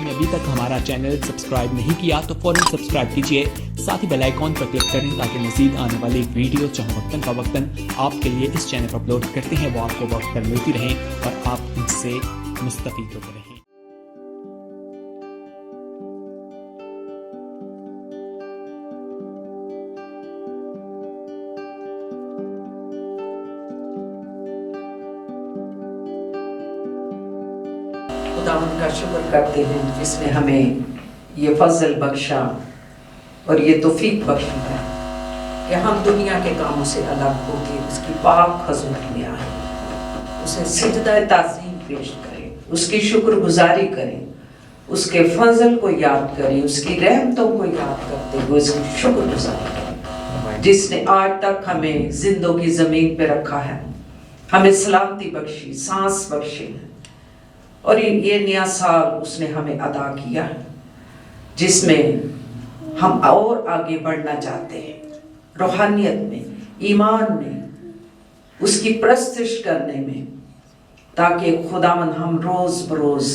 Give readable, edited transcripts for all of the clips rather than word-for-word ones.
آپ نے ابھی تک ہمارا چینل سبسکرائب نہیں کیا تو فوراً سبسکرائب کیجئے، ساتھ ہی بیل آئیکن پر کلک کریں تاکہ مزید آنے والی ویڈیو جہاں وقتاً فوقتاً آپ کے لیے اس چینل پر اپلوڈ کرتے ہیں وہ آپ کو وقت پر ملتی رہیں اور آپ ان سے مستفید ہوتے رہیں۔ خداوند کا شکر کرتے ہیں جس نے ہمیں یہ فضل بخشا اور یہ توفیق بخشی ہے کہ ہم دنیا کے کاموں سے الگ ہو کے اس کی پاک حضور میں آئیں، اسے سجدہ تعظیم پیش کریں، اس کی شکر گزاری کریں، اس کے فضل کو یاد کریں، اس کی رحمتوں کو یاد کرتے ہوئے اس کی شکر گزاری کریں جس نے آج تک ہمیں زندوں کی زمین پہ رکھا ہے، ہمیں سلامتی بخشی، سانس بخشی ہے، اور یہ نیا سال اس نے ہمیں عطا کیا ہے جس میں ہم اور آگے بڑھنا چاہتے ہیں، روحانیت میں، ایمان میں، اس کی پرستش کرنے میں، تاکہ خداوند ہم روز بروز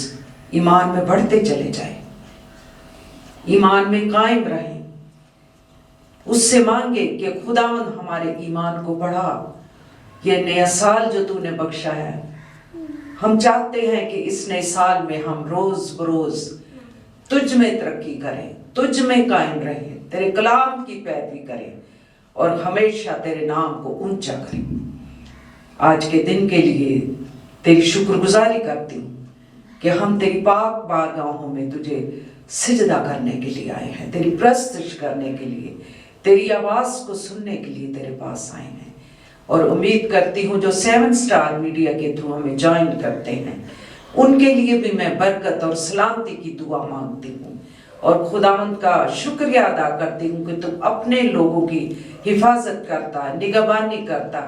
ایمان میں بڑھتے چلے جائیں، ایمان میں قائم رہیں، اس سے مانگے کہ خداوند ہمارے ایمان کو بڑھا۔ یہ نیا سال جو تو نے بخشا ہے، ہم چاہتے ہیں کہ اس نئے سال میں ہم روز بروز تجھ میں ترقی کریں، تجھ میں قائم رہیں، تیرے کلام کی پیروی کریں اور ہمیشہ تیرے نام کو اونچا کریں۔ آج کے دن کے لیے تیری شکر گزاری کرتی ہوں کہ ہم تیری پاک بارگاہوں میں تجھے سجدہ کرنے کے لیے آئے ہیں، تیری پرستش کرنے کے لیے، تیری آواز کو سننے کے لیے تیرے پاس آئے ہیں، اور امید کرتی ہوں جو 7 سٹار میڈیا کے تھرو ہمیں جوائن کرتے ہیں ان کے لیے بھی میں برکت اور سلامتی کی دعا مانگتی ہوں، اور خداوند کا شکریہ ادا کرتی ہوں کہ تم اپنے لوگوں کی حفاظت کرتا، نگہبانی کرتا،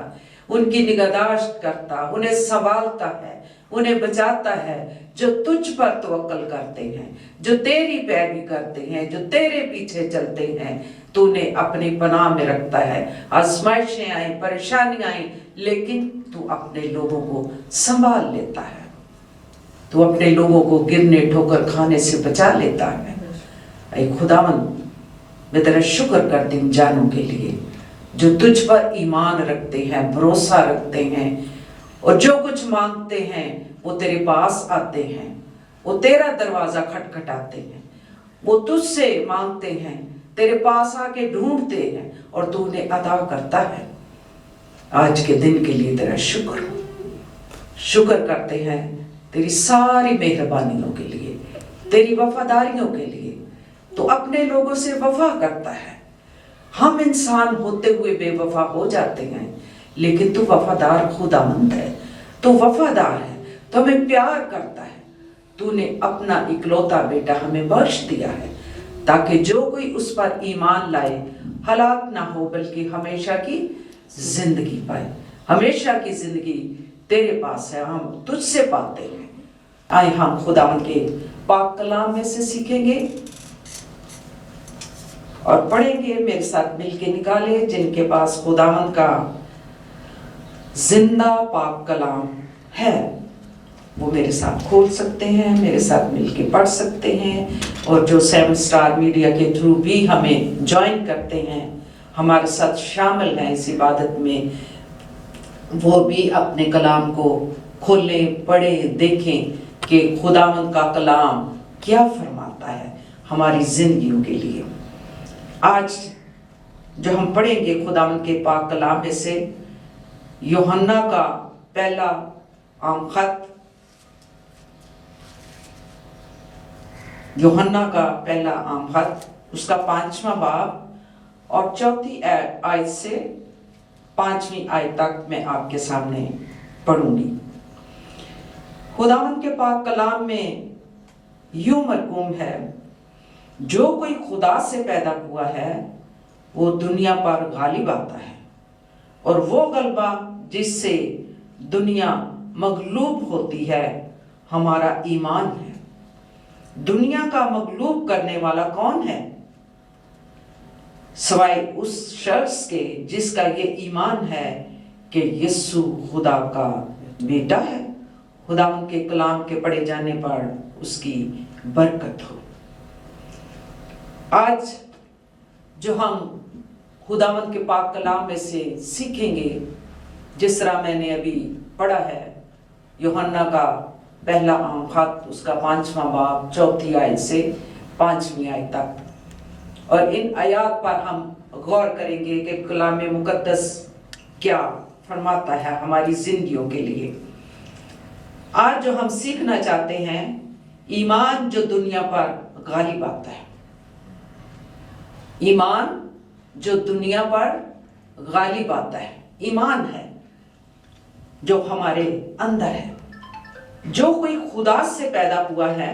ان کی نگہداشت کرتا، انہیں سنبھالتا ہے، انہیں بچاتا ہے، جو تجھ پر توکل کرتے ہیں، جو تیری پیروی کرتے ہیں، جو تیرے پیچھے چلتے ہیں، تو نے اپنی پناہ میں رکھتا ہے۔ آزمائشیں آئیں، پریشانیاں آئیں، لیکن تو اپنے لوگوں کو سنبھال لیتا ہے، تو اپنے لوگوں کو گرنے ٹھوکر کھانے سے بچا لیتا ہے۔ اے خداوند، میں تیرا شکر کرتی ہوں جانوں کے لیے جو تجھ پر ایمان رکھتے ہیں، بھروسہ رکھتے ہیں، اور جو کچھ مانگتے ہیں وہ تیرے پاس آتے ہیں، وہ تیرا دروازہ کھٹکھٹاتے ہیں، وہ تجھ سے مانگتے ہیں، تیرے پاس آ کے ڈھونڈتے ہیں اور تو انہیں عطا کرتا ہے۔ آج کے دن کے لیے تیرا شکر کرتے ہیں، تیری ساری مہربانیوں کے لیے، تیری وفاداریوں کے لیے۔ تو اپنے لوگوں سے وفا کرتا ہے، ہم انسان ہوتے ہوئے بے وفا ہو جاتے ہیں، لیکن تو وفادار خداوند ہے، تو وفادار ہے، تو ہمیں پیار کرتا ہے۔ تو نے اپنا اکلوتا بیٹا ہمیں بخش دیا ہے تاکہ جو کوئی اس پر ایمان لائے ہلاک نہ ہو بلکہ ہمیشہ کی زندگی پائے۔ ہمیشہ کی زندگی تیرے پاس ہے، ہم تجھ سے پاتے ہیں۔ آئے ہم خداوند کے پاک کلام میں سے سیکھیں گے اور پڑھیں گے، میرے ساتھ مل کے نکالے جن کے پاس خداوند کا زندہ پاک کلام ہے وہ میرے ساتھ کھول سکتے ہیں، میرے ساتھ مل کے پڑھ سکتے ہیں، اور جو 7 سٹار میڈیا کے تھرو بھی ہمیں جوائن کرتے ہیں، ہمارے ساتھ شامل ہیں اس عبادت میں، وہ بھی اپنے کلام کو کھولیں، پڑھیں، دیکھیں کہ خداوند کا کلام کیا فرماتا ہے ہماری زندگیوں کے لیے۔ آج جو ہم پڑھیں گے خداوند کے پاک کلام میں سے یوحنا کا پہلا عام خط، یوحنا کا پہلا عام خط، اس کا 5واں باب اور 4 آیت سے 5ویں آیت تک میں آپ کے سامنے پڑھوں گی۔ خداوند کے پاک کلام میں یوں مرقوم ہے، جو کوئی خدا سے پیدا ہوا ہے وہ دنیا پر غالب آتا ہے، اور وہ غلبہ جس سے دنیا مغلوب ہوتی ہے ہمارا ایمان ہے۔ دنیا کا مغلوب کرنے والا کون ہے سوائے اس شخص کے جس کا یہ ایمان ہے کہ یسوع خدا کا بیٹا ہے۔ خدا ان کے کلام کے پڑھے جانے پر اس کی बरकत हो। आज जो हम खुदावंद के पाक कलाम में से सीखेंगे, जिस तरह मैंने अभी पढ़ा है यूहन्ना का पहला आम खत, उसका 5वां बाब 4 आयत से 5वीं आयत तक, और इन आयात पर हम गौर करेंगे कि कलाम मुकद्दस क्या फरमाता है हमारी जिंदगियों के लिए। आज जो हम सीखना चाहते हैं, ईमान जो दुनिया पर गालिब आता है। ईमान जो दुनिया पर गालिब आता है, ईमान है जो हमारे अंदर है। जो कोई खुदा से पैदा हुआ है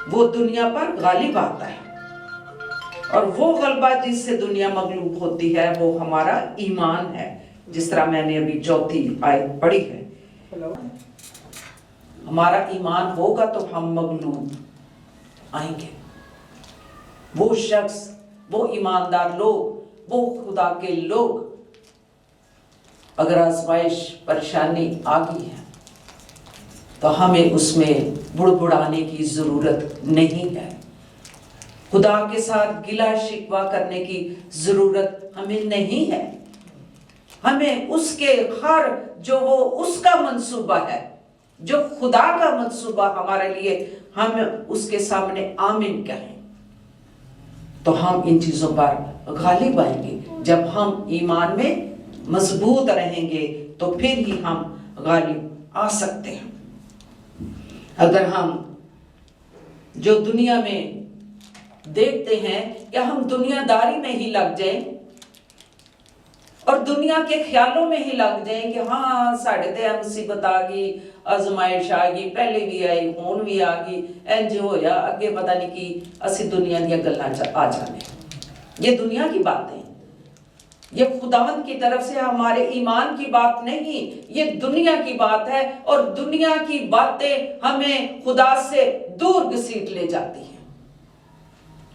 वो दुनिया पर गालिब आता है, और वो गलबा जिससे दुनिया मगलूब होती है वो हमारा ईमान है, जिस तरह मैंने अभी 4 आयत पढ़ी है। हमारा ईमान होगा तो हम मगलूब आएंगे। वो शख्स, वो ईमानदार लोग, वो खुदा के लोग, अगर आजमाइश परेशानी आ गई है तो हमें उसमें बुड़बुड़ाने की जरूरत नहीं है। खुदा के साथ गिला शिकवा करने की जरूरत हमें नहीं है। हमें उसके हर जो वो उसका मंसूबा है, जो खुदा का मंसूबा हमारे लिए, हम उसके सामने आमीन कहें तो हम इन चीजों पर गालिब आएंगे। जब हम ईमान में मजबूत रहेंगे तो फिर ही हम गालिब आ सकते हैं। अगर हम जो दुनिया में देखते हैं कि हम दुनियादारी में ही लग जाएं और दुनिया के ख्यालों में ही लग जाएं कि हाँ साढ़े ते मुसीबत आ गई, आजमाइश आ गई, पहले भी आई, हुण भी आ गई, इंज होया, अगे पता नहीं कि असी दुनिया दी गल्लां आ जाने। ये दुनिया की बातें, ये खुदावंद की तरफ से हमारे ईमान की बात नहीं, ये दुनिया की बात है। और दुनिया की बातें हमें खुदा से दूर घसीट ले जाती हैं,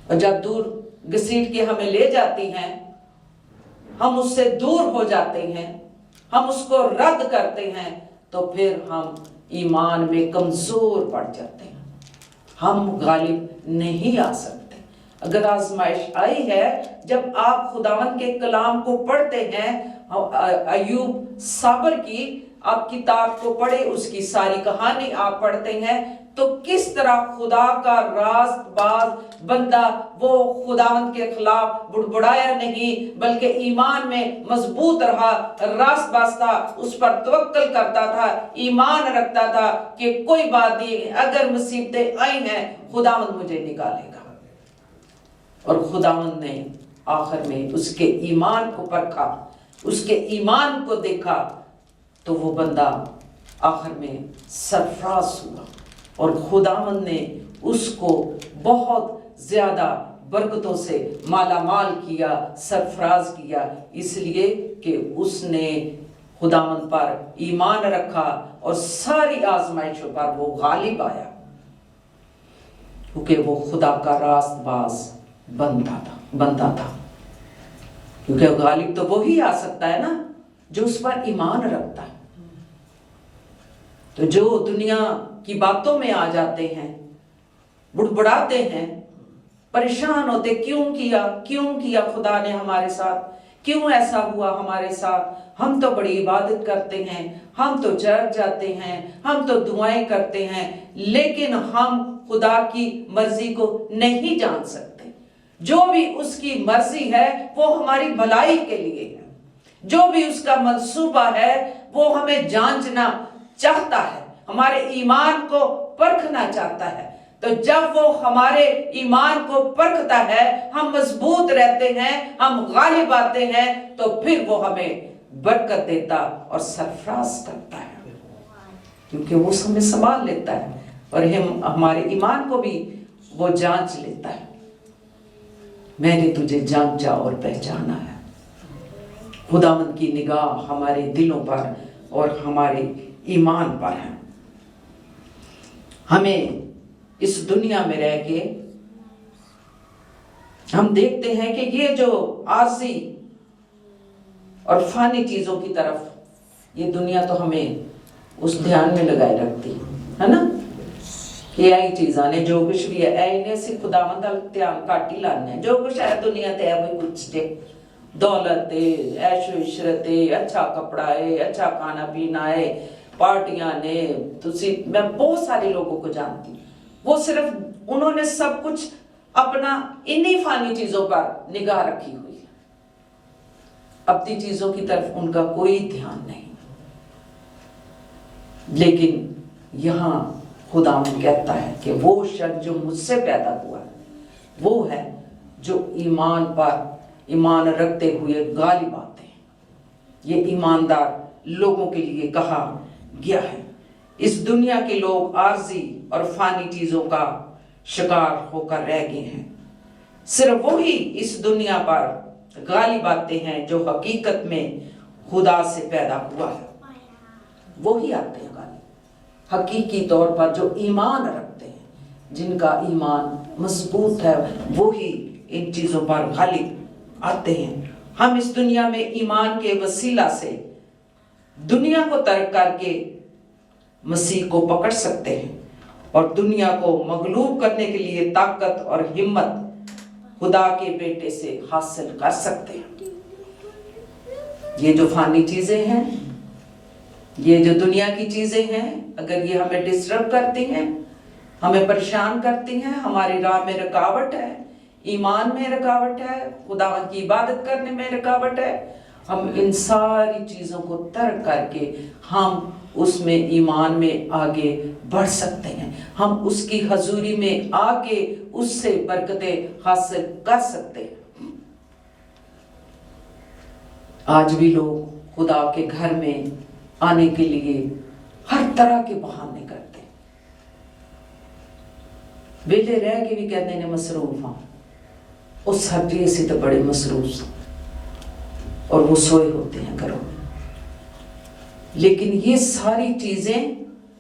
और जब दूर घसीट के हमें ले जाती हैं, हम उससे दूर हो जाते हैं, हम उसको रद्द करते हैं, तो फिर हम ईमान में कमजोर पड़ जाते हैं, हम गालिब नहीं आ सकते। अगर आजमाइश आई है, जब आप खुदावंद के कलाम को पढ़ते हैं, अय्यूब साबर की आप किताब को पढ़े, उसकी सारी कहानी आप पढ़ते हैं, तो किस तरह खुदा का रास्तबाज बंदा वो खुदावंद के खिलाफ बुड़बुड़ाया नहीं, बल्कि ईमान में मजबूत रहा, रास्तबाज था, उस पर तवक्कल करता था, ईमान रखता था कि कोई बात नहीं, अगर मुसीबतें आई हैं खुदावंद मुझे निकालेगा। और खुदावंद ने आखिर में उसके ईमान को परखा, उसके ईमान को देखा, तो वो बंदा आखिर में सरफराज हुआ, और खुदावंद ने उसको बहुत ज्यादा बरकतों से मालामाल किया, सरफराज किया, इसलिए कि उसने खुदावंद पर ईमान रखा और सारी आजमाइशों पर वो गालिब आया, क्योंकि वो खुदा का रास्तबाज बंदा था। क्योंकि गालिब तो वो ही आ सकता है ना जो उस पर ईमान रखता है। तो जो दुनिया की बातों में आ जाते हैं, बुड़बुड़ाते हैं, परेशान होते, क्यों किया खुदा ने हमारे साथ, क्यों ऐसा हुआ हमारे साथ, हम तो बड़ी इबादत करते हैं, हम तो चर्च जाते हैं, हम तो दुआएं करते हैं, लेकिन हम खुदा की मर्जी को नहीं जान सकते। जो भी उसकी मर्जी है वो हमारी भलाई के लिए है, जो भी उसका मंसूबा है वो हमें जांचना चाहता है, हमारे ईमान को परखना चाहता है। तो जब वो हमारे ईमान को परखता है, हम मजबूत रहते हैं, हम गालिब आते हैं, तो फिर वो हमें बरकत देता और सरफराज करता है, क्योंकि वो हमें संभाल लेता है और हम हमारे ईमान को भी वो जांच लेता है। मैंने तुझे जांचा और पहचाना है। खुदावंद की निगाह हमारे दिलों पर और हमारे ईमान पर है। हमें इस दुनिया में रह के हम देखते हैं कि ये जो आरजी और फानी चीजों की तरफ ये दुनिया तो हमें उस ध्यान में लगाए रखती है ना, ਇਹ ਆਈ ਚੀਜ਼ਾਂ ਨੇ ਜੋ ਕੁਛ ਵੀ ਹੈ ਐ ਨੇ ਅਸੀਂ ਖੁਦਾਵੰਦ ਵੱਲ ਧਿਆਨ ਘੱਟ ਹੀ ਲਾਉਂਦੇ ਹਾਂ। ਜੋ ਕੁਛ ਹੈ ਦੁਨੀਆ ਤੇ ਹੈ ਵही कुछ है, दौलत है, ऐशो इशरत है, अच्छा कपड़ा है, अच्छा खाना पीना है, पार्टियां ने तुसी मैं बहुत सारे लोगों को जानती हूँ, वो सिर्फ उन्होंने सब कुछ अपना इन्हीं फानी चीजों पर निगाह रखी हुई है, अपनी चीजों की तरफ उनका कोई ध्यान नहीं। लेकिन यहाँ खुदावंद कहता है कि वो शख्स जो मुझसे पैदा हुआ है वो है जो ईमान पर ईमान रखते हुए गालिब आते हैं। ये ईमानदार लोगों के लिए कहा गया है। इस दुनिया के लोग आर्जी और फानी चीजों का शिकार होकर रह गए हैं। सिर्फ वही इस दुनिया पर गालिब आते हैं जो हकीकत में खुदा से पैदा हुआ है, वो ही आते हैं गालिब हकीकी तौर पर, जो ईमान रखते हैं, जिनका ईमान मजबूत है, वो ही इन चीजों पर गालिब आते हैं। हम इस दुनिया में ईमान के वसीला से दुनिया को तर्क करके मसीह को पकड़ सकते हैं और दुनिया को मगलूब करने के लिए ताकत और हिम्मत खुदा के बेटे से हासिल कर सकते हैं। ये जो फानी चीजें हैं, ये जो दुनिया की चीजें हैं, अगर ये हमें डिस्टर्ब करती हैं, हमें परेशान करती हैं, हमारी राह में रुकावट है, ईमान में रुकावट है, खुदावंद की इबादत करने में रुकावट है, हम इन सारी चीजों को तर्क करके हम उसमें ईमान में आगे बढ़ सकते हैं, हम उसकी हजूरी में आगे उससे बरकतें हासिल कर सकते हैं। आज भी लोग खुदा के घर में आने के लिए हर तरह के बहाने करते हैं। बेले रह के भी कहते हैं मसरूफ हाँ, उस हड्डी से तो बड़े मसरूफ और वो सोए होते हैं घरों में। लेकिन ये सारी चीजें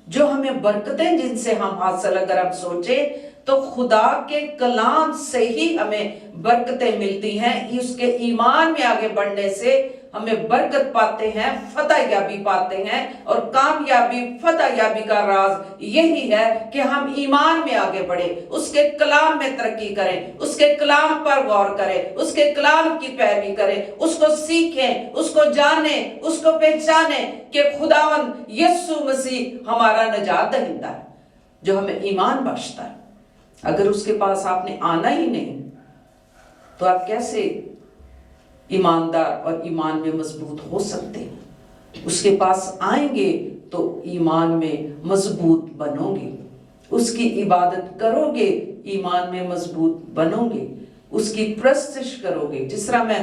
जो हमें बरकतें जिनसे हम हासिल, अगर हम सोचे तो खुदा के कलाम से ही हमें बरकतें मिलती हैं। उसके ईमान में आगे बढ़ने से हमें बरकत पाते हैं, फतह याबी पाते हैं, और कामयाबी फतह याबी का राज यही है कि हम ईमान में आगे बढ़े, उसके कलाम में तरक्की करें, उसके कलाम पर गौर करें, उसके कलाम की पैरवी करें, उसको सीखें, उसको जानें, उसको पहचानें कि खुदावंद यीशु मसीह हमारा निजात दहिंदा है जो हमें ईमान बख्शता है। अगर उसके पास आपने आना ही नहीं तो आप कैसे ईमानदार और ईमान में मजबूत हो सकते हैं? उसके पास आएंगे तो ईमान में मजबूत बनोगे, उसकी इबादत करोगे, ईमान में मजबूत बनोगे, उसकी प्रस्तिश करोगे। जिस तरह मैं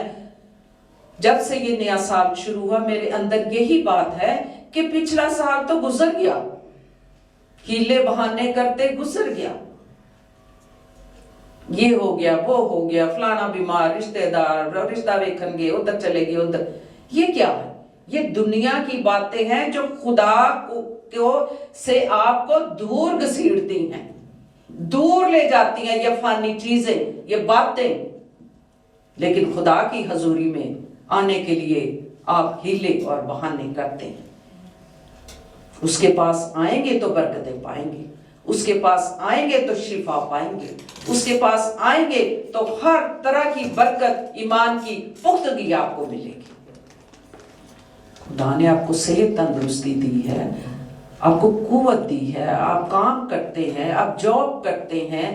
जब से ये नया साल शुरू हुआ मेरे अंदर यही बात है कि पिछला साल तो गुजर गया, हीले बहाने करते गुजर गया, ये हो गया, वो हो गया, फलाना बीमार, रिश्तेदार, रिश्ता वेखन गए, उधर चले गए, उधर। ये क्या है? ये दुनिया की बातें हैं जो खुदा को से आपको दूर घसीटती हैं, दूर ले जाती हैं, ये फानी चीजें, ये बातें। लेकिन खुदा की हजूरी में आने के लिए आप हीले और बहाने करते हैं। उसके पास आएंगे तो बरकतें पाएंगे, उसके पास आएंगे तो शिफा पाएंगे, उसके पास आएंगे तो हर तरह की बरकत, ईमान की पुख्तगी आपको मिलेगी। खुदा ने आपको सेहत तंदुरुस्ती दी है, आपको कुव्वत दी है, आप काम करते हैं, आप जॉब करते हैं,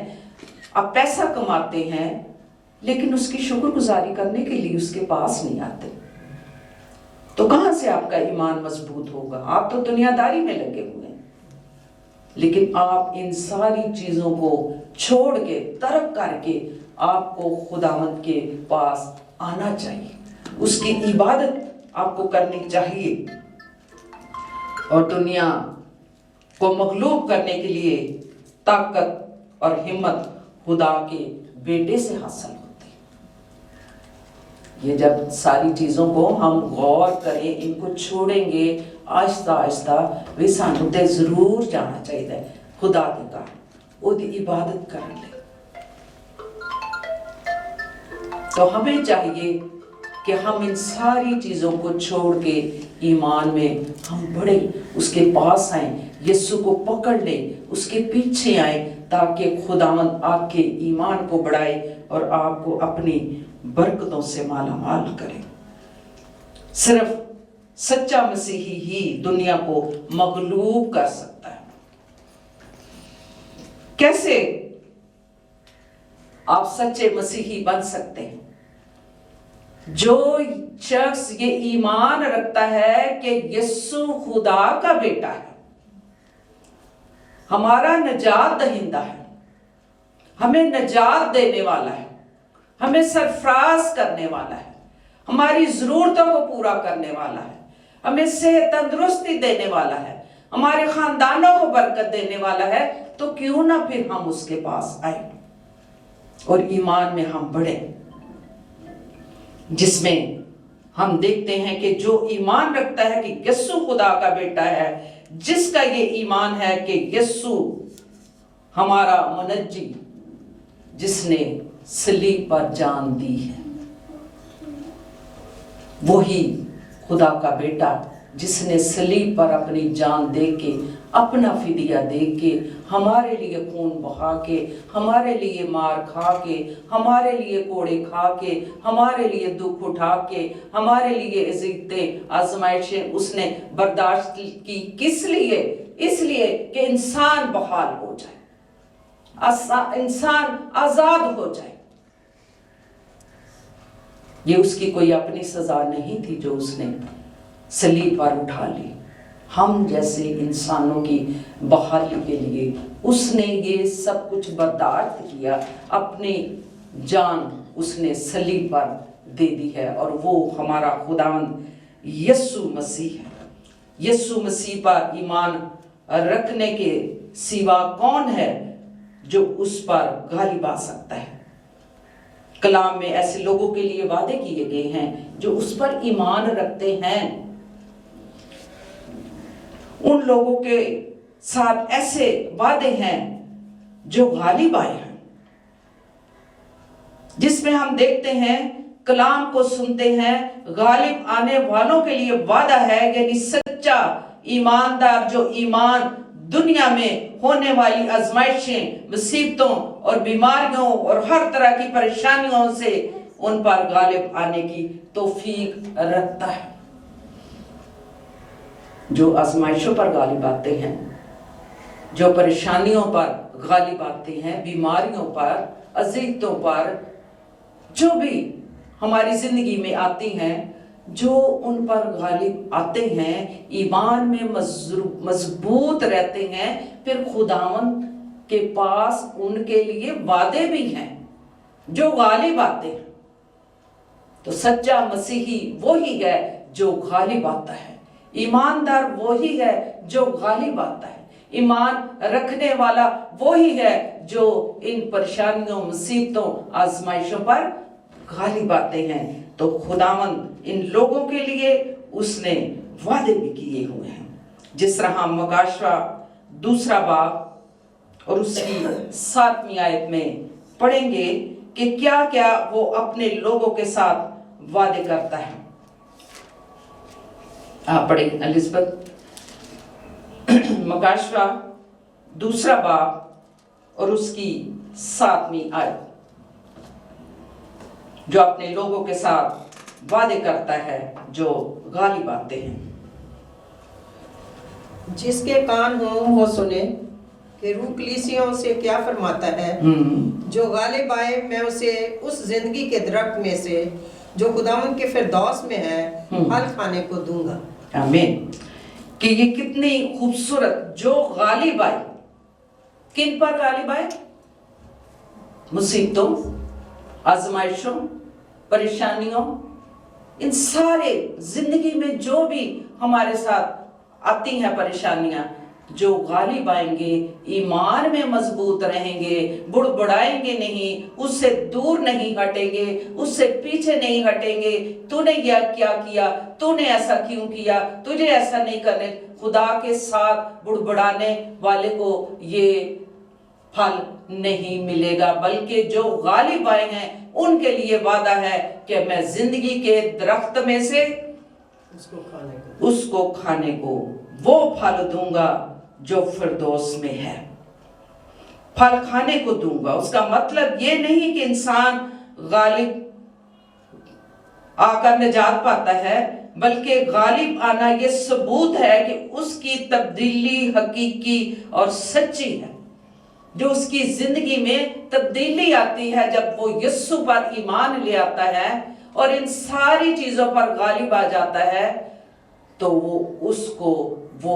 आप पैसा कमाते हैं, लेकिन उसकी शुक्रगुजारी करने के लिए उसके पास नहीं आते तो कहां से आपका ईमान मजबूत होगा? आप तो दुनियादारी में लगे हुए हैं। लेकिन आप इन सारी चीजों को छोड़ के, तर्क करके आपको खुदावंद के पास आना चाहिए, उसकी इबादत आपको करनी चाहिए और दुनिया को मगलूब करने के लिए ताकत और हिम्मत खुदा के बेटे से हासिल होती है। ये जब सारी चीजों को हम गौर करें, इनको छोड़ेंगे आहिस्ता आहिस्ता, वे सानू ते जरूर जाना चाहिए खुदा के घर, ओदी इबादत करने। तो हमें चाहिए کہ ہم ان ساری چیزوں کو چھوڑ کے ایمان میں ہم بڑھے، اس کے پاس آئیں، یسوع کو پکڑ لیں، اس کے پیچھے آئیں، تاکہ خداوند آپ کے ایمان کو بڑھائے اور آپ کو اپنی برکتوں سے مالا مال کرے۔ صرف سچا مسیحی ہی دنیا کو مغلوب کر سکتا ہے۔ کیسے آپ سچے مسیحی بن سکتے ہیں؟ جو شخص یہ ایمان رکھتا ہے کہ یسوع خدا کا بیٹا ہے، ہمارا نجات دہندہ ہے، ہمیں نجات دینے والا ہے، ہمیں سرفراز کرنے والا ہے، ہماری ضرورتوں کو پورا کرنے والا ہے، ہمیں صحت تندرستی دینے والا ہے، ہمارے خاندانوں کو برکت دینے والا ہے، تو کیوں نہ پھر ہم اس کے پاس آئیں اور ایمان میں ہم بڑھیں، جس میں ہم دیکھتے ہیں کہ جو ایمان رکھتا ہے کہ یسوع خدا کا بیٹا ہے، جس کا یہ ایمان ہے کہ یسوع ہمارا منجی، جس نے صلیب پر جان دی ہے، وہی خدا کا بیٹا جس نے صلیب پر اپنی جان دے کے، اپنا فدیہ دے کے، ہمارے لیے خون بہا کے، ہمارے لیے مار کھا کے، ہمارے لیے کوڑے کھا کے، ہمارے لیے دکھ اٹھا کے، ہمارے لیے اذیتیں آزمائشیں اس نے برداشت کی۔ کس لیے؟ اس لیے کہ انسان بحال ہو جائے، انسان آزاد ہو جائے۔ یہ اس کی کوئی اپنی سزا نہیں تھی جو اس نے صلیب پر اٹھا لی۔ ہم جیسے انسانوں کی بحالی کے لیے اس نے یہ سب کچھ برداشت کیا، اپنی جان اس نے صلیب پر دے دی ہے، اور وہ ہمارا خداوند یسوع مسیح ہے۔ یسوع مسیح پر ایمان رکھنے کے سوا کون ہے جو اس پر غالب آ سکتا ہے؟ کلام میں ایسے لوگوں کے لیے وعدے کیے گئے ہیں جو اس پر ایمان رکھتے ہیں۔ ان لوگوں کے ساتھ ایسے وعدے ہیں جو غالب آئے ہیں، جس میں ہم دیکھتے ہیں کلام کو سنتے ہیں، غالب آنے والوں کے لیے وعدہ ہے، یعنی سچا ایماندار جو ایمان دنیا میں ہونے والی آزمائشیں، مصیبتوں اور بیماریوں اور ہر طرح کی پریشانیوں سے ان پر غالب آنے کی توفیق رکھتا ہے۔ جو آزمائشوں پر غالب آتے ہیں، جو پریشانیوں پر غالب آتے ہیں، بیماریوں پر، اذیتوں پر، جو بھی ہماری زندگی میں آتی ہیں، جو ان پر غالب آتے ہیں، ایمان میں مضبوط رہتے ہیں، پھر خداوند کے پاس ان کے لیے وعدے بھی ہیں جو غالب آتے ہیں۔ تو سچا مسیحی وہی ہے جو غالب آتا ہے، ایماندار وہی ہے جو غالب آتا ہے، ایمان رکھنے والا وہی ہے جو ان پریشانیوں، مصیبتوں، آزمائشوں پر غالب آتے ہیں۔ تو خداوند ان لوگوں کے لیے اس نے وعدے بھی کیے ہوئے ہیں، جس طرح ہم مکاشفہ 2 باب اور اس کی 7ویں آیت میں پڑھیں گے کہ کیا کیا وہ اپنے لوگوں کے ساتھ وعدے کرتا ہے۔ آپ پڑھیں الزبتھ، مکاشفہ 2 باب اور اس کی 7ویں آیت، جو اپنے لوگوں کے ساتھ وعدے کرتا ہے جو غالب آتے ہیں۔ جس کے کان ہوں وہ سنے کہ روح کلیسیوں سے کیا فرماتا ہے۔ جو غالب آئے میں اسے اس زندگی کے درخت میں سے جو خداوند کے فردوس میں ہے پھل کھانے کو دوں گا۔ آمین۔ کہ یہ کتنی خوبصورت، جو غالب آئے، کن پر غالب آئے؟ مصیبتوں، آزمائشوں، پریشانیوں، ان سارے زندگی میں جو بھی ہمارے ساتھ آتی ہیں پریشانیاں، جو غالب آئیں گے، ایمان میں مضبوط رہیں گے، بڑبڑائیں گے نہیں، اس سے دور نہیں ہٹیں گے، اس سے پیچھے نہیں ہٹیں گے، تو نے یہ کیا کیا، تو نے ایسا کیوں کیا، تجھے ایسا نہیں کرنے۔ خدا کے ساتھ بڑبڑانے والے کو یہ پھل نہیں ملے گا، بلکہ جو غالب آئے ہیں ان کے لیے وعدہ ہے کہ میں زندگی کے درخت میں سے اس کو کھانے کو وہ پھل دوں گا جو فردوس میں ہے، پھل کھانے کو دوں گا۔ اس کا مطلب یہ نہیں کہ انسان غالب آ کر نجات پاتا ہے، بلکہ غالب آنا یہ ثبوت ہے کہ اس کی تبدیلی حقیقی اور سچی ہے۔ جو اس کی زندگی میں تبدیلی آتی ہے جب وہ یسوع پر ایمان لے آتا ہے اور ان ساری چیزوں پر غالب آ جاتا ہے، تو وہ اس کو وہ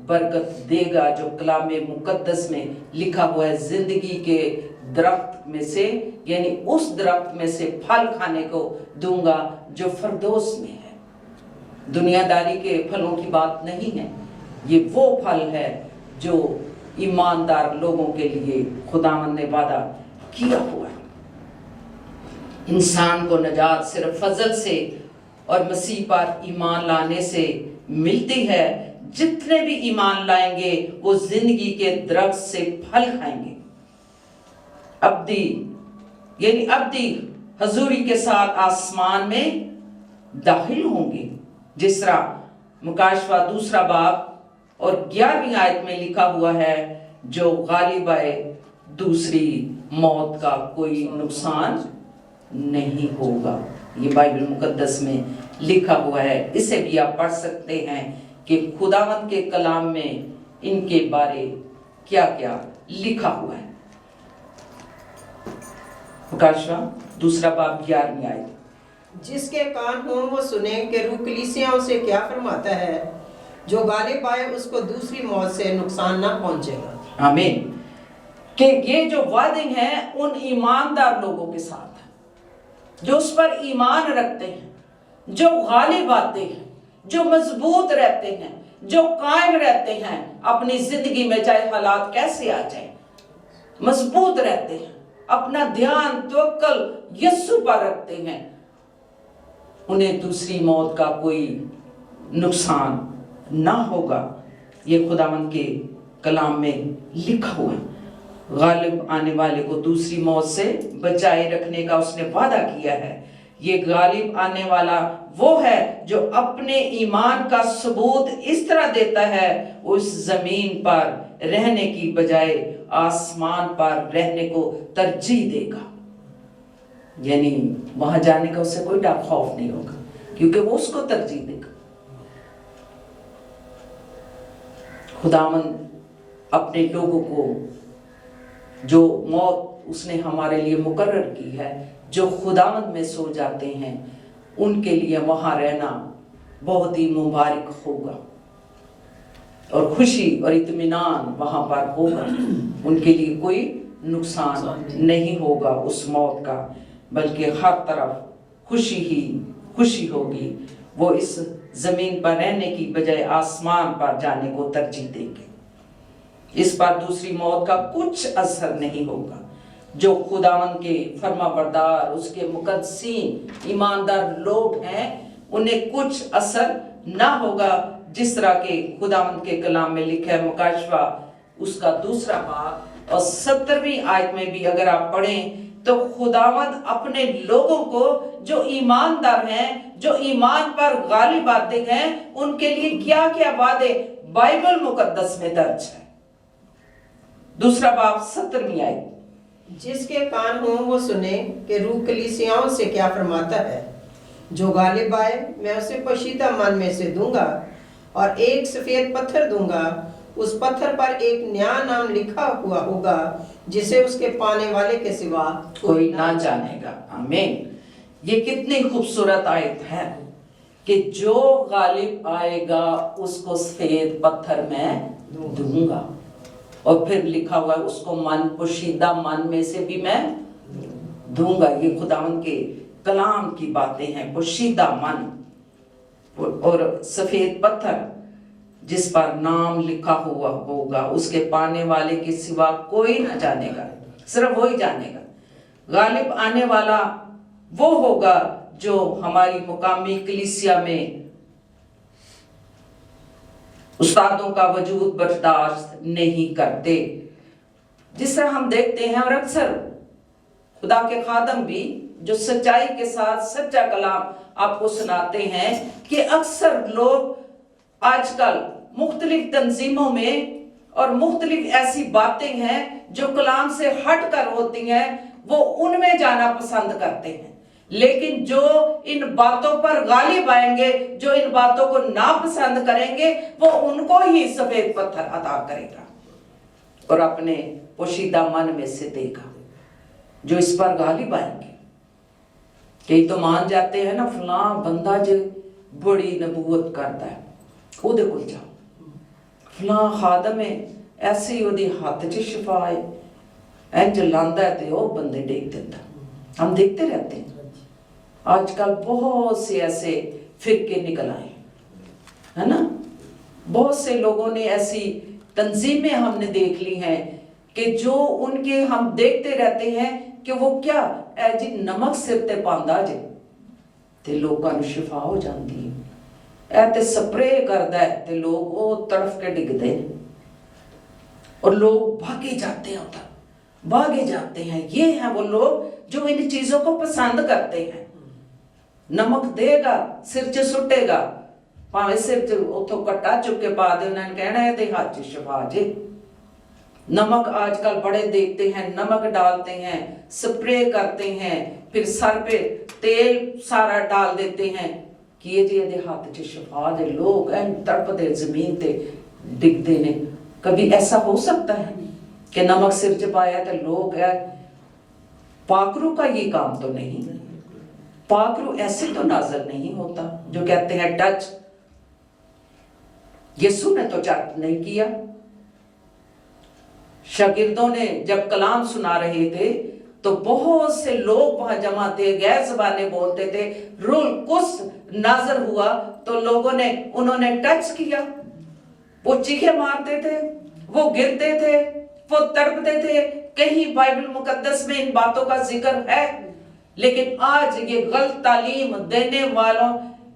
برکت دے گا جو کلام مقدس میں لکھا ہوا ہے، زندگی کے درخت میں سے، یعنی اس درخت میں سے پھل کھانے کو دوں گا جو فردوس میں ہے۔ دنیا داری کے پھلوں کی بات نہیں ہے، یہ وہ پھل ہے جو ایماندار لوگوں کے لیے خداوند نے وعدہ کیا ہوا ہے۔ انسان کو نجات صرف فضل سے اور مسیح پر ایمان لانے سے ملتی ہے۔ جتنے بھی ایمان لائیں گے وہ زندگی کے درخت سے پھل کھائیں گے، ابدی حضوری کے ساتھ آسمان میں داخل ہوں گے، جس طرح مکاشفہ 2 باب اور 11ویں آیت میں لکھا ہوا ہے، جو غالب آئے دوسری موت کا کوئی نقصان نہیں ہوگا۔ یہ بائبل مقدس میں لکھا ہوا ہے، اسے بھی آپ پڑھ سکتے ہیں کہ خداوند کے کلام میں ان کے بارے کیا کیا لکھا ہوا ہے۔ مکاشفہ 2 باب 11ویں آیت۔ جس کے کان ہوں وہ سنیں کہ روح کلیسیاؤں سے کیا فرماتا ہے، جو غالب آئے اس کو دوسری موت سے نقصان نہ پہنچے گا۔ آمین۔ کہ یہ جو وعدے ہیں ان ایماندار لوگوں کے ساتھ ہیں جو اس پر ایمان رکھتے ہیں، جو غالب آتے ہیں، جو مضبوط رہتے ہیں، جو قائم رہتے ہیں اپنی زندگی میں، چاہے حالات کیسے آ جائیں، مضبوط رہتے ہیں، اپنا دھیان توکل یسوع پر رکھتے ہیں، انہیں دوسری موت کا کوئی نقصان نہ ہوگا۔ یہ خداوند کے کلام میں لکھا ہوا ہے۔ غالب آنے والے کو دوسری موت سے بچائے رکھنے کا اس نے وعدہ کیا ہے۔ یہ غالب آنے والا وہ ہے جو اپنے ایمان کا ثبوت اس طرح دیتا ہے، اس زمین پر رہنے کی بجائے آسمان پر رہنے کو ترجیح دے گا، یعنی وہاں جانے کا اسے کوئی ڈر خوف نہیں ہوگا، کیونکہ وہ اس کو ترجیح دے گا۔ خداوند اپنے لوگوں کو جو موت اس نے ہمارے لیے مقرر کی ہے، جو خداوند میں سو جاتے ہیں، ان کے لیے وہاں رہنا بہت ہی مبارک ہوگا اور خوشی اور اطمینان وہاں پر ہوگا۔ ان کے لیے کوئی نقصان نہیں ہوگا اس موت کا، بلکہ ہر طرف خوشی ہی خوشی ہوگی۔ وہ اس زمین پر رہنے کی بجائے آسمان پر جانے کو ترجیح دیں گے۔ اس پر دوسری موت کا کچھ اثر نہیں ہوگا۔ جو خداوند کے فرما بردار، اس کے مقدسین ایماندار لوگ ہیں، انہیں کچھ اثر نہ ہوگا، جس طرح کہ خداوند کے کلام میں لکھا ہے، مکاشفہ اس کا 2 باب اور 17ویں آیت میں بھی اگر آپ پڑھیں تو خداوند اپنے لوگوں کو جو ایماندار ہیں، جو ایمان پر غالب آتے ہیں، ان کے لیے کیا کیا وعدے بائبل مقدس میں درج ہے۔ 2 باب 17ویں آیت۔ جس کے کان ہوں وہ سنے کہ روح کلیسیاؤں سے کیا فرماتا ہے، جو غالب آئے میں اسے پوشیدہ من میں سے دوں گا اور ایک سفید پتھر دوں گا، اس پتھر پر ایک نیا نام لکھا ہوا ہوگا جسے اس کے پانے والے کے سوا کوئی نہ جانے گا۔ آمین۔ یہ کتنی خوبصورت آیت ہے کہ جو غالب آئے گا اس کو سفید پتھر میں دوں گا، اور پھر لکھا ہوا ہے اس کو پوشیدہ من میں سے بھی میں دوں گا۔ یہ خداوند کے کلام کی باتیں ہیں، پوشیدہ من اور سفید پتھر جس پر نام لکھا ہوا ہوگا، اس کے پانے والے کے سوا کوئی نہ جانے گا، صرف وہی جانے گا۔ غالب آنے والا وہ ہوگا جو ہماری مقامی کلیسیا میں استادوں کا وجود برداشت نہیں کرتے، जिस तरह हम देखते हैं, और अक्सर खुदा के खादम भी जो सच्चाई के साथ सच्चा कलाम आपको सुनाते हैं, कि अक्सर लोग आजकल मुख्तलिफ तंजीमों में और मुख्तलिफ ऐसी बातें हैं जो कलाम से हट कर होती हैं, वो उनमें जाना पसंद करते हैं। लेकिन जो इन बातों पर गालिब आएंगे, जो इन बातों को नापसंद करेंगे, वो उनको ही सफेद पत्थर अता करेगा और अपने पोशीदा मन में से देगा। जो इस पर गालिब आएंगे, कई तो मान जाते हैं ना, फलां बंदा जो बड़ी नबूवत करता है, ਉਹਦੇ ਕੋਲ जाओ, फलां खादम है ऐसे ही ਉਹਦੇ हथ च शिफा है, इंज लांदा है ते ਉਹ बंदे डेग देता। हम देखते रहते हैं आजकल बहुत से ऐसे फिरके निकल आए, है ना। बहुत से लोगों ने ऐसी तंजीमें हमने देख ली हैं कि जो उनके हम देखते रहते हैं कि वो क्या ऐ जी नमक सिर ते पांदा जे ते लोगों को शिफा हो जाती है, ऐ ते स्प्रे करदा है ते लोग वो तड़फ के डिगते हैं और लोग भागे जाते हैं, उधर भागे जाते हैं। ये हैं वो लोग जो इन चीजों को पसंद करते हैं। नमक देगा सिर च सुटेगा, भावे सिर च उथों कट्टा चुक के पा दे, उन्होंने कहना है ते हाथ च शिफा जे। नमक आजकल बड़े देखते हैं, नमक डालते हैं, स्प्रे करते हैं, फिर सर पे तेल सारा डाल देते हैं कि ये जी दे हाथ च शिफा दे। लोग तड़पदे जमीन ते डिगदे ने। कभी ऐसा हो सकता है कि नमक सिर च पाया तो लोग है? पाकरू का ये काम तो नहीं, पाकरू ऐसे तो नाजर नहीं होता जो कहते हैं टच। यीशु ने तो टच नहीं किया। शागिर्दों ने जब कलाम सुना रहे थे तो बहुत से लोग वहां जमा थे, गैर ज़बानें बोलते थे, रूल कुछ नाजर हुआ तो लोगों ने उन्होंने टच किया। वो चीखे मारते थे, वो गिरते थे, वो तड़पते थे। कहीं बाइबल मुकद्दस में इन बातों का जिक्र है, लेकिन आज ये गलत तालीम देने वालों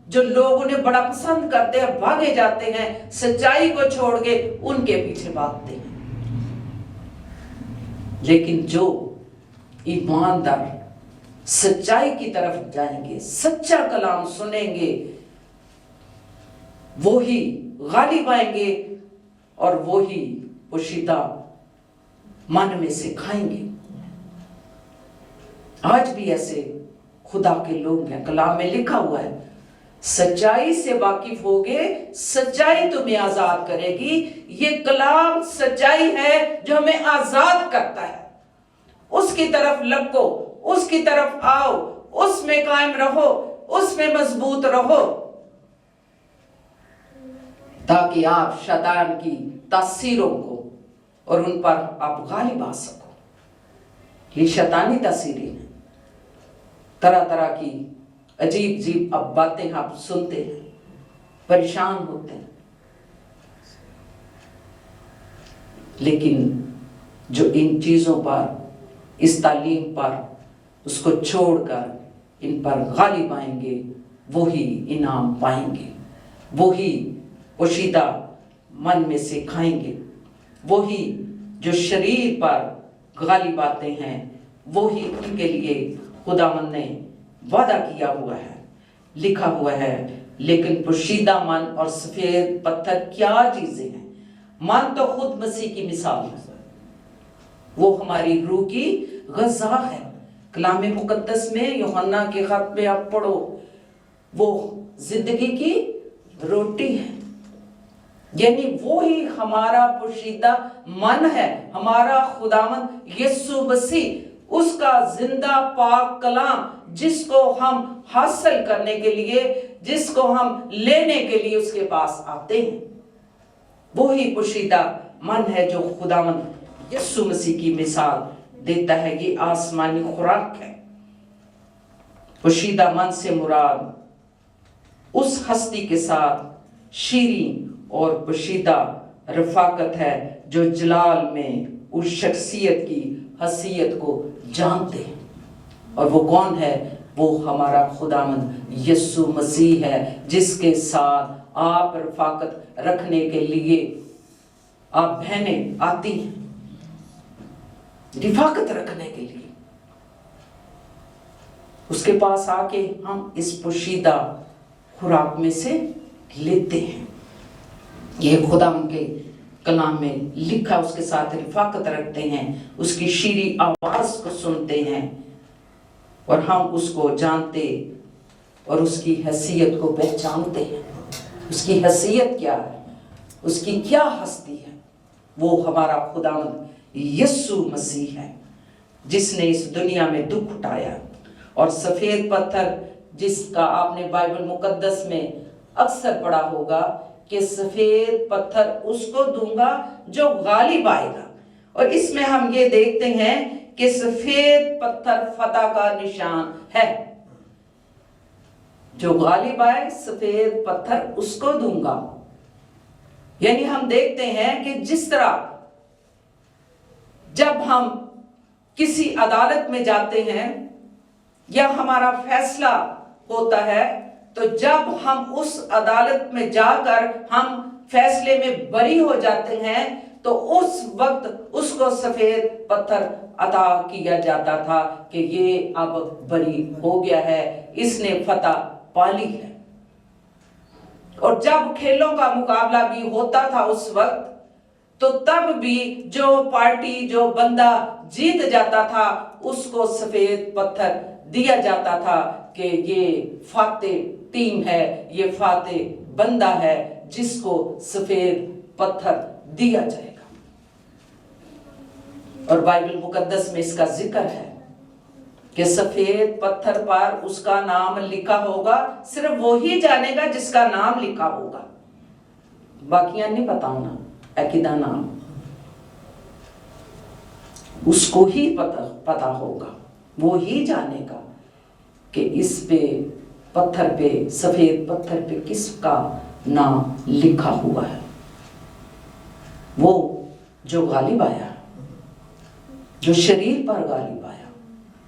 जो लोग उन्हें बड़ा पसंद करते हैं, भागे जाते हैं, सच्चाई को छोड़ के उनके पीछे भागते हैं। लेकिन जो ईमानदार सच्चाई की तरफ जाएंगे, सच्चा कलाम सुनेंगे, वो ही गालिब आएंगे और वो ही पोशीदा मन में से खाएंगे। आज भी ऐसे खुदा के लोग हैं। कलाम में लिखा हुआ है, सच्चाई से वाकिफ होगे, सच्चाई तुम्हें आजाद करेगी। ये कलाम सच्चाई है जो हमें आजाद करता है। उसकी तरफ लपको, उसकी तरफ आओ, उसमें कायम रहो, उसमें मजबूत रहो, ताकि आप शैतान की तासीरों को और उन पर आप गालिब आ सको। ये शैतानी तासीरें हैं, तरह तरह की अजीब अजीब अब बातें आप सुनते हैं, परेशान होते हैं। लेकिन जो इन चीजों पर, इस तालीम पर, उसको छोड़कर इन पर गालिब आएंगे, वो ही इनाम पाएंगे, वो ही पोशीदा मन में से खाएंगे, वो ही जो शरीर पर गालिब आते हैं, वो ही उनके लिए खुदावंद ने वादा किया हुआ है, लिखा हुआ है। लेकिन पोशीदा मन और सफेद पत्थर क्या चीजें हैं? मन तो खुद मसीह की मिसाल है, वो हमारी रूह की ग़िज़ा है। कलाम मुकद्दस में यूहन्ना के खत में आप पढ़ो, वो जिंदगी की रोटी है, यानी वो ही हमारा पोशीदा मन है। हमारा खुदावंद यीशु मसीह, उसका जिंदा पाक कलाम, जिसको हम हासिल करने के लिए, जिसको हम लेने के लिए उसके पास आते हैं, वो ही पोशीदा मन है जो खुदावंद यीशु मसीह की मिसाल देता है। ये आसमानी खुराक है। पोशीदा मन से मुराद उस हस्ती के साथ शीरीं और पोशीदा रफाकत है जो जलाल में उस शख्सियत की हसीयत को जानते हैं। और वो कौन है? वो हमारा खुदावंद यीशु मसीह है, जिसके साथ आप रफाकत रखने के लिए आप बहनें आती हैं। رفاقت رکھنے کے لیے اس کے پاس آ کے ہم اس پوشیدہ خوراک میں سے لیتے ہیں. یہ خدا ان کے کلام میں لکھا، اس کے ساتھ رفاقت رکھتے ہیں، اس کی شیریں آواز کو سنتے ہیں اور ہم اس کو جانتے اور اس کی حیثیت کو پہچانتے ہیں. اس کی حیثیت کیا ہے، اس کی کیا ہستی ہے؟ وہ ہمارا خداوند یسوع مسیح ہے جس نے اس دنیا میں دکھ اٹھایا. اور سفید پتھر جس کا آپ نے بائبل مقدس میں اکثر پڑھا ہوگا کہ سفید پتھر اس کو دوں گا جو غالب آئے گا. اور اس میں ہم یہ دیکھتے ہیں کہ سفید پتھر فتح کا نشان ہے. جو غالب آئے سفید پتھر اس کو دوں گا. یعنی ہم دیکھتے ہیں کہ جس طرح جب ہم کسی عدالت میں جاتے ہیں یا ہمارا فیصلہ ہوتا ہے تو جب ہم اس عدالت میں جا کر ہم فیصلے میں بری ہو جاتے ہیں تو اس وقت اس کو سفید پتھر عطا کیا جاتا تھا کہ یہ اب بری ہو گیا ہے، اس نے فتح پالی ہے. اور جب کھیلوں کا مقابلہ بھی ہوتا تھا اس وقت تو تب بھی جو پارٹی جو بندہ جیت جاتا تھا اس کو سفید پتھر دیا جاتا تھا کہ یہ فاتح ٹیم ہے، یہ فاتح بندہ ہے جس کو سفید پتھر دیا جائے گا. اور بائبل مقدس میں اس کا ذکر ہے کہ سفید پتھر پر اس کا نام لکھا ہوگا. صرف وہی جانے گا جس کا نام لکھا ہوگا، باقیاں نہیں پتا ہونا. عقیدہ نام اس کو ہی پتا ہوگا، وہی جانے گا کہ اس پہ پتھر پہ سفید پتھر پہ کس کا نام لکھا ہوا ہے. وہ جو غالب آیا، جو شریر پر غالب آیا،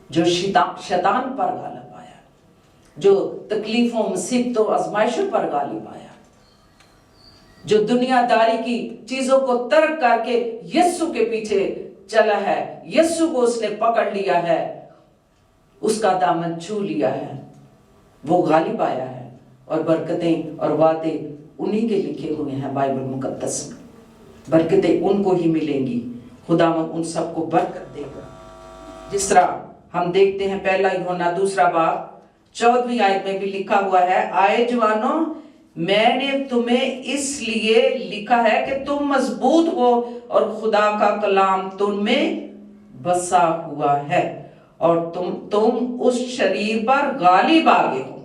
جو شیطان پر غالب آیا، جو تکلیفوں مصیبتوں آزمائشوں پر غالب آیا، جو دنیا داری کی چیزوں کو ترک کر کے یسوع کے پیچھے چلا ہے، یسوع کو اس نے پکڑ لیا ہے، اس کا دامن چھو لیا ہے، وہ غالب آیا ہے. اور برکتیں اور وعدے انہی کے لکھے ہوئے ہیں بائبل مقدس میں. برکتیں ان کو ہی ملیں گی، خداوند ان سب کو برکت دے گا. جس طرح ہم دیکھتے ہیں پہلا یوحنا 2:14 آیت میں بھی لکھا ہوا ہے، آئے جوانوں میں نے تمہیں اس لیے لکھا ہے کہ تم مضبوط ہو اور خدا کا کلام تم میں بسا ہوا ہے اور تم اس شریر پر غالب آگے ہو.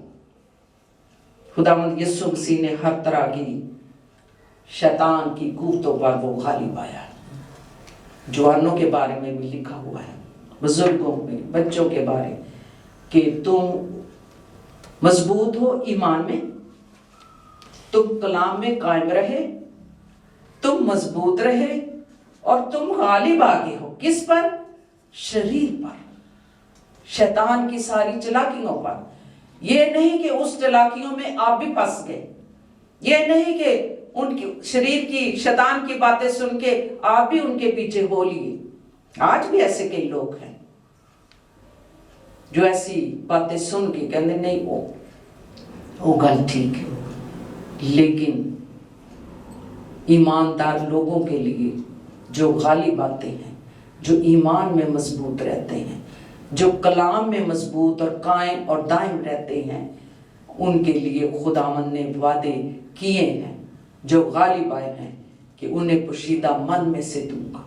خداوند یسوع مسیح نے ہر طرح کی شیطان کی قوتوں پر وہ غالب آیا. جوانوں کے بارے میں بھی لکھا ہوا ہے، بزرگوں میں، بچوں کے بارے کہ تم مضبوط ہو ایمان میں، تم کلام میں قائم رہے، تم مضبوط رہے اور تم غالب آگے ہو. کس پر؟ شریر پر، شیطان کی ساری چلاکیوں پر. یہ نہیں کہ اس چلاکیوں میں آپ بھی پھنس گئے، یہ نہیں کہ ان کی شریر کی شیطان کی باتیں سن کے آپ بھی ان کے پیچھے ہو لیے. آج بھی ایسے کئی لوگ ہیں جو ایسی باتیں سن کے کہتے نہیں وہ گل ٹھیک ہے. لیکن ایماندار لوگوں کے لیے جو غالب آتے ہیں، جو ایمان میں مضبوط رہتے ہیں، جو کلام میں مضبوط اور قائم اور دائم رہتے ہیں، ان کے لیے خداوند نے وعدے کیے ہیں. جو غالب آئے ہیں کہ انہیں پوشیدہ من میں سے دوں گا،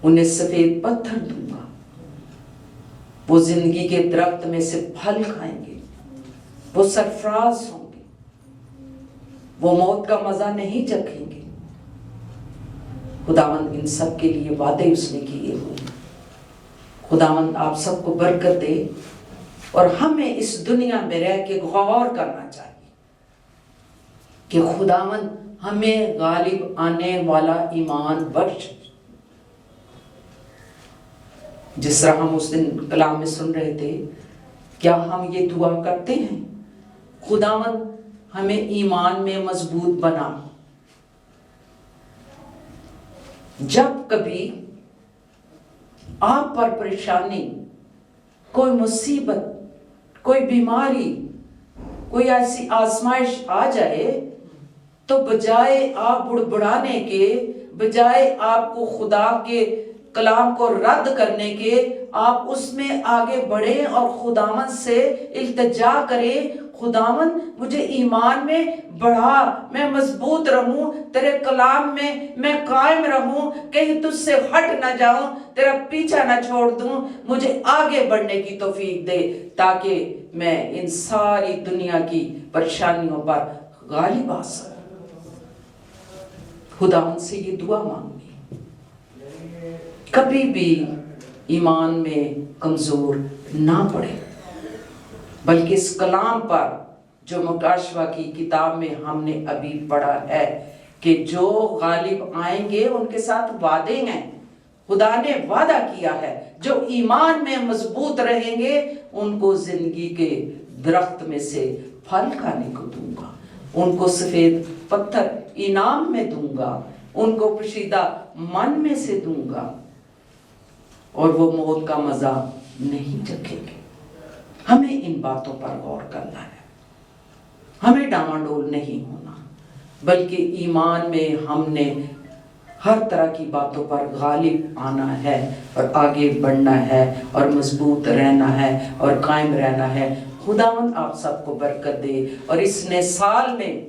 انہیں سفید پتھر دوں گا، وہ زندگی کے درخت میں سے پھل کھائیں گے، وہ سرفراز ہوں گے، وہ موت کا مزہ نہیں چکھیں گے. خداوند ان سب کے لیے وعدے اس نے کیے ہوئے. خداوند آپ سب کو برکت دے اور ہمیں اس دنیا میں رہ کے غور کرنا چاہیے کہ خداوند ہمیں غالب آنے والا ایمان بخش. جس طرح ہم اس دن کلام میں سن رہے تھے، کیا ہم یہ دعا کرتے ہیں، خداوند ہمیں ایمان میں مضبوط بنا. جب کبھی आप पर परेशानी, कोई मुसीबत, कोई बीमारी, कोई ऐसी आजमाइश आ जाए तो बजाय आप बुड़बुड़ाने के, बजाय आपको खुदा के कलाम को रद्द करने के, आप उसमें आगे बढ़े और खुदावन से इल्तिजा करें, खुदावन मुझे ईमान में बढ़ा, मैं मजबूत रहूं, तेरे कलाम में मैं कायम रहूं, कहीं तुझसे हट ना जाऊं, तेरा पीछा ना छोड़ दूं, मुझे आगे बढ़ने की तौफीक दे ताकि मैं इन सारी दुनिया की परेशानियों पर गालिब आ सकूं। खुदावन से ये दुआ मांगनी, कभी भी ईमान में कमजोर ना पड़े, बल्कि इस कलाम पर जो मुकाशवा की किताब में हमने अभी पढ़ा है कि जो गालिब आएंगे उनके साथ वादे हैं, खुदा ने वादा किया है, जो ईमान में मजबूत रहेंगे उनको जिंदगी के दरख्त में से फल खाने को दूंगा, उनको सफेद पत्थर इनाम में दूंगा, उनको पोशीदा मन में से दूंगा और वो मौत का मजा नहीं चखेंगे। हमें इन बातों पर गौर करना है, हमें डामाडोल नहीं होना, बल्कि ईमान में हमने हर तरह की बातों पर गालिब आना है और आगे बढ़ना है और मजबूत रहना है और कायम रहना है। खुदावन आप सबको बरकत दे और इस नए साल में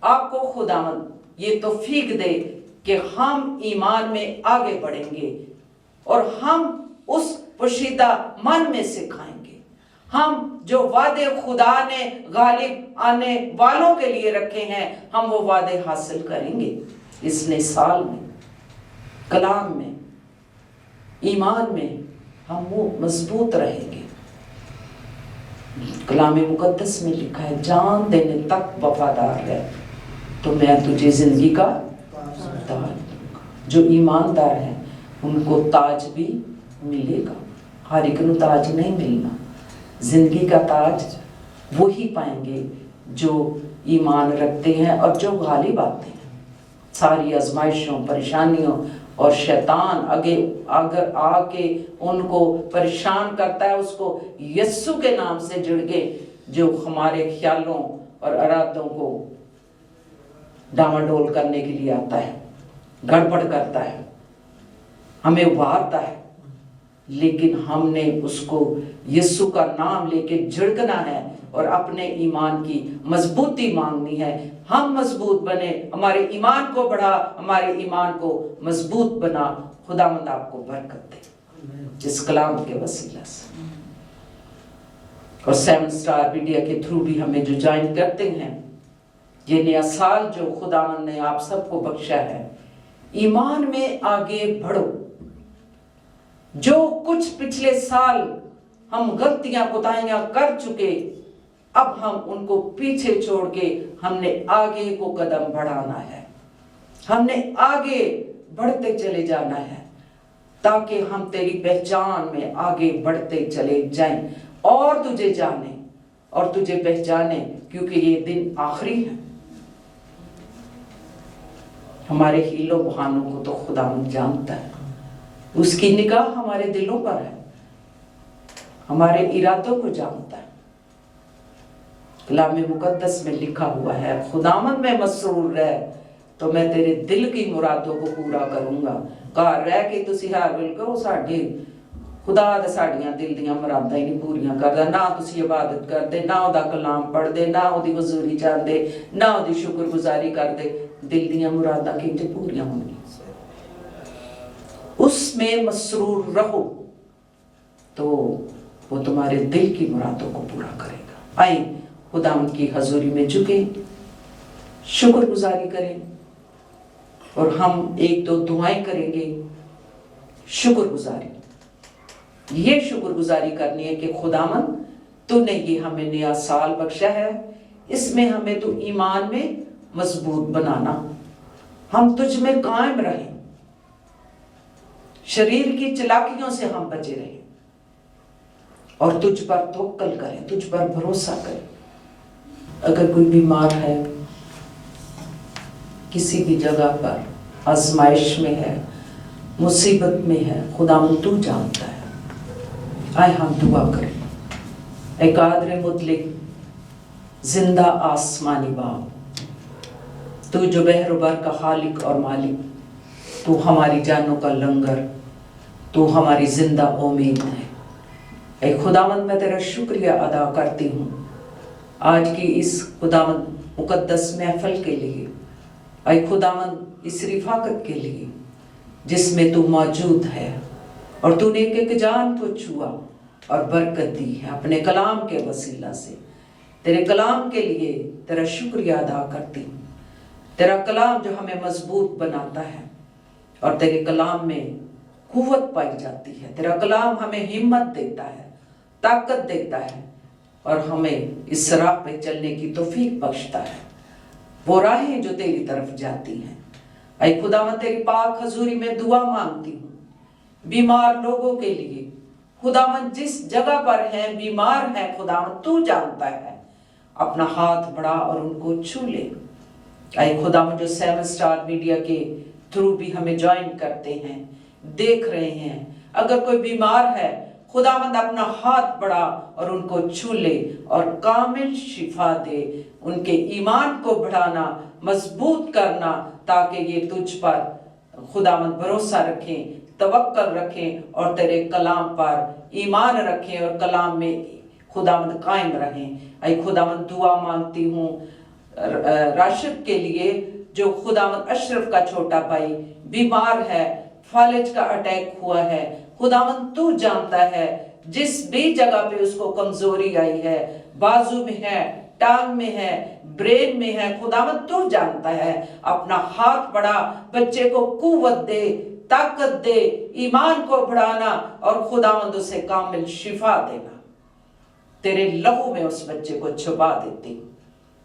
आपको खुदावन ये तौफीक दे कि हम ईमान में आगे बढ़ेंगे और हम उस पोशीदा मन में से खाएंगे। हम जो वादे खुदा ने गालिब आने वालों के लिए रखे हैं, हम वो वादे हासिल करेंगे इस नए साल में। कलाम में, ईमान में हम वो मजबूत रहेंगे। कलाम मुकद्दस में लिखा है, जान देने तक वफादार है तो मैं तुझे जिंदगी का ताज दूंगा। जो ईमानदार है उनको ताज भी मिलेगा। हर एक को ताज नहीं मिलना, जिंदगी का ताज वो ही पाएंगे जो ईमान रखते हैं और जो गालिब आते हैं सारी आजमाइशों, परेशानियों और शैतान अगर आके उनको परेशान करता है, उसको यस्सु के नाम से जुड़ के जो हमारे ख्यालों और इरादों को डामाडोल करने के लिए आता है, गड़बड़ करता है, हमें उभारता है, लेकिन हमने उसको यीशु का नाम लेके झिड़कना है और अपने ईमान की मजबूती मांगनी है। हम मजबूत बने, हमारे ईमान को बढ़ा, हमारे ईमान को मजबूत बना। खुदावंद आपको बरकत दे इस कलाम के वसीला से। और 7 स्टार मीडिया के थ्रू भी हमें जो ज्वाइन करते हैं, ये नया साल जो खुदावंद ने आप सबको बख्शा है, ईमान में आगे बढ़ो। जो कुछ पिछले साल हम गलतियां कोताहियां कर चुके, अब हम उनको पीछे छोड़ के हमने आगे को कदम बढ़ाना है, हमने आगे बढ़ते चले जाना है ताकि हम तेरी पहचान में आगे बढ़ते चले जाएं और तुझे जाने और तुझे पहचाने, क्योंकि ये दिन आखिरी है। हमारे हीलों बहानों को तो खुदा जानता है, उसकी निगाह हमारे दिलों पर है, हमारे इरादों को जानता है। कलाम मुकद्दस में लिखा हुआ है, खुदावंद में मसरूर रह तो मैं तेरे दिल की मुरादों को पूरा करूंगा। घर रह के तुसी हर वेले कहो साडे खुदा दा साडियां दिल दियां मुरादां ही नहीं पूरियां करदा, ना तुसी इबादत करदे, ना ओदा कलाम पढ़दे, ना ओदी वजूरी चाहते, ना ओदी शुक्रगुजारी करदे, दिल दियां मुरादां किंज पूरियां होणगियां। उसमें मसरूर रहो तो वो तुम्हारे दिल की मुरादों को पूरा करेगा। आइए खुदावंद की हजूरी में झुके, शुक्रगुजारी करें और हम एक दो दुआएं करेंगे। शुक्रगुजारी, ये शुक्रगुजारी करनी है कि खुदावंद तूने ये हमें नया साल बख्शा है, इसमें हमें तू ईमान में मजबूत बनाना, हम तुझ में कायम रहें, शरीर की चलाकियों से हम बचे रहें और तुझ पर तवक्कल करें, तुझ पर भरोसा करें। अगर कोई बीमार है, किसी भी जगह पर आजमाइश में है, मुसीबत में है, खुदावंद तू जानता है। आए हम दुआ करें। ए कादर मुतलिक, जिंदा आसमानी बाप, तू जो बहरुबर का खालिक और मालिक, तू हमारी जानों का लंगर, तू हमारी जिंदा उम्मीद है। ऐ खुदावंद मैं तेरा शुक्रिया अदा करती हूँ आज की इस खुदावंद मुकद्दस महफिल के लिए, ऐ खुदावंद इस रिफाकत के लिए जिसमें तू मौजूद है और तूने एक एक जान को छुआ और बरकत दी है अपने कलाम के वसीला से। तेरे कलाम के लिए तेरा शुक्रिया अदा करती हूँ। तेरा कलाम जो हमें मजबूत बनाता है और तेरे कलाम में कुव्वत पाई जाती है। तेरा कलाम हमें हिम्मत देता है, ताकत देता है और हमें इस राह पे चलने की तौफीक बख्शता है, वो राहें जो तेरी तरफ जाती हैं। ऐ खुदावंद तेरी पाक हजूरी में दुआ मांगती हूँ बीमार लोगों के लिए। खुदावंद जिस जगह पर हैं, बीमार हैं, खुदावंद तू जानता है, अपना हाथ बढ़ा और उनको छू ले। ऐ खुदावंद जो 7 स्टार मीडिया के थ्रू भी हमें ज्वाइन करते हैं, देख रहे हैं, अगर कोई बीमार है, खुदावंद अपना हाथ बढ़ा और उनको छू ले और कामिल शिफा दे। उनके ईमान को बढ़ाना, मजबूत करना, ताकि ये तुझ पर खुदावंद भरोसा रखें, तवक्कल रखें और तेरे कलाम पर ईमान रखें और कलाम में खुदावंद कायम रहें। ऐ खुदावंद दुआ मांगती हूँ राशिद के लिए, जो खुदावंद अशरफ का छोटा भाई बीमार है, फालिज का अटैक हुआ है। खुदावंद तू जानता है, जिस भी जगह पे उसको कमजोरी आई है, बाजू में है, टांग में है, ब्रेन में है, खुदावंद तू जानता है। अपना हाथ बढ़ा, बच्चे को कुव्वत दे, ताकत दे, ईमान को बढ़ाना और खुदावंद उसे कामिल शिफा देना। तेरे लहू में उस बच्चे को छुपा देती।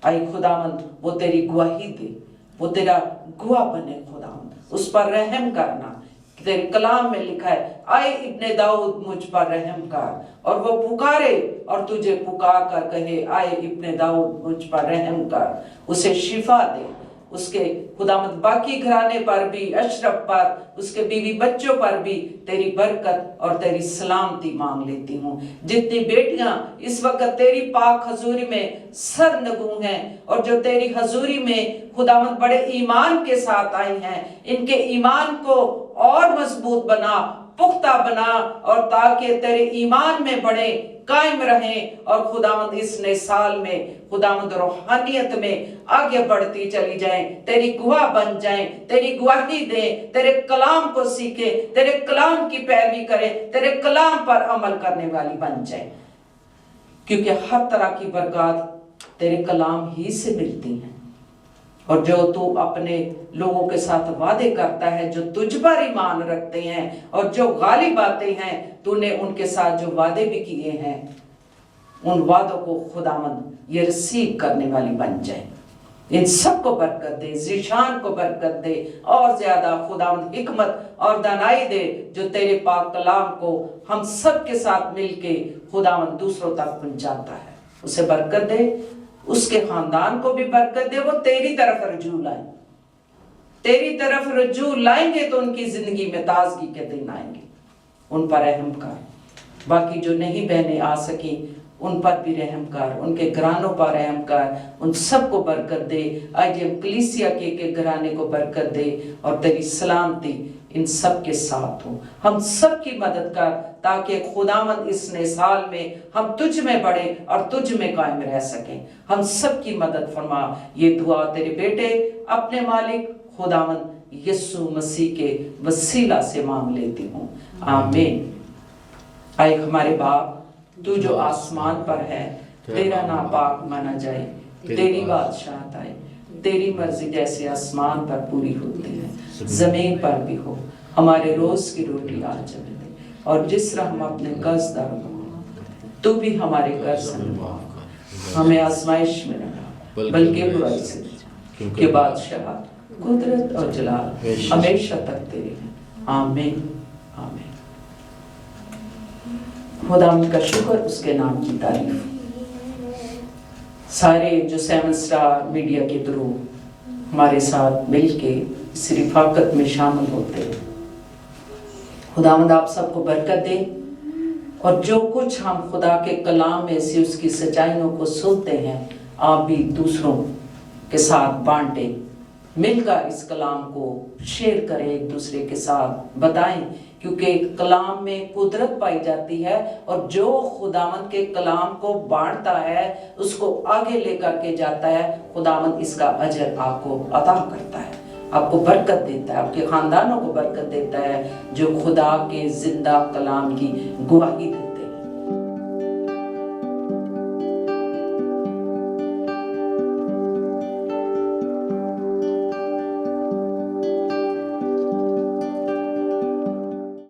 आई खुदावंद वो तेरी गवाही दे, वो तेरा गवाह बने। खुदावंद उस पर रहम करना। तेरे कलाम में लिखा है, आए इब्ने दाऊद मुझ पर रहम कर, और वो पुकारे और तुझे पुकार कर कहे, आए इब्ने दाऊद मुझ पर रहम कर, उसे शिफा दे। उसके खुदावंद बाकी घराने पर भी, अशरफ पर, उसके बीवी बच्चों पर भी तेरी बरकत और तेरी सलामती मांग लेती हूँ। जितनी बेटियां इस वक्त तेरी पाक हजूरी में सरनगू हैं और जो तेरी हजूरी में खुदावंद बड़े ईमान के साथ आई हैं, इनके ईमान को और मजबूत बना, पुख्ता बना, और ताकि तेरे ईमान में बढ़े, कायम रहें और खुदावंद इस नए साल में खुदावंद रूहानियत में आगे बढ़ती चली जाएं, तेरी गवाह बन जाएं, तेरी गवाही दें, तेरे कलाम को सीखें, तेरे कलाम की पैरवी करें, तेरे कलाम पर अमल करने वाली बन जाएं, क्योंकि हर तरह की बरकत तेरे कलाम ही से मिलती हैं। और जो तू अपने लोगों के साथ वादे करता है, जो तुझ पर ईमान रखते हैं और जो गालिब आते हैं, तूने उनके साथ जो वादे भी किए हैं, उन वादों को खुदावंद ये रिसीव करने वाली बन जाए। इन सबको बरकत दे, ज़ीशान को बरकत दे, और ज्यादा खुदावंद हिकमत और दानाई दे, जो तेरे पाक कलाम को हम सब के साथ मिलके खुदावंद दूसरों तक पहुंचाता है, उसे बरकत दे। उसके खानदान को भी बरकत दे। वो तेरी तरफ रजू लाए, तेरी तरफ रजू लाएंगे तो उनकी जिंदगी में ताजगी के दिन आएंगे। उन पर रहम कर। बाकी जो नहीं बहने आ सकी उन पर भी रहम कर, उनके घरानों पर रहम कर, उन सबको बरकत दे। आज हम कलीसिया के घराने को बरकत दे और तेरी सलामती इन सब के साथ हो। हम सब की मदद कर, ताकि खुदावंद इस नए साल में हम तुझ में बढ़े और तुझ में कायम रह सकें। हम सब की मदद फरमा। ये दुआ तेरे बेटे अपने मालिक खुदावंद यीशु मसीह के वसीला से मांग लेती हूँ, आमीन। आए हमारे बाप, तू जो आसमान पर है, तेरा नाम पाक माना जाए, तेरी बादशाहत आए, तेरी मर्जी जैसे आसमान पर पूरी होती है जमीन पर भी हो। हमारे रोज की रोटी आज हमें दे, और जिस तरह हम अपने कर्जदारों को, तू भी हमारे कर्ज हमें आजमाइश में न, बल्कि बुराई से, क्योंकि बादशाह, कुदरत और जलाल हमेशा तक तेरे हैं, आमीन आमीन। खुदा का शुक्र, उसके नाम की तारीफ। सारे जो 7 स्टार मीडिया के थ्रू हमारे साथ मिलके इस रिफाकत में शामिल होते हैं, खुदावंद आप सबको बरकत दे और जो कुछ हम खुदा के कलाम में से उसकी सच्चाइयों को सुनते हैं आप भी दूसरों के साथ बांटे, मिलकर इस कलाम को शेयर करें, एक दूसरे के साथ बताएं, क्योंकि कलाम में कुदरत पाई जाती है और जो खुदावंद के कलाम को बांटता है उसको आगे लेकर के जाता है, खुदावंद इसका अजर आपको अता करता है, आपको बरकत देता है, आपके खानदानों को बरकत देता है जो खुदा के जिंदा कलाम की गवाही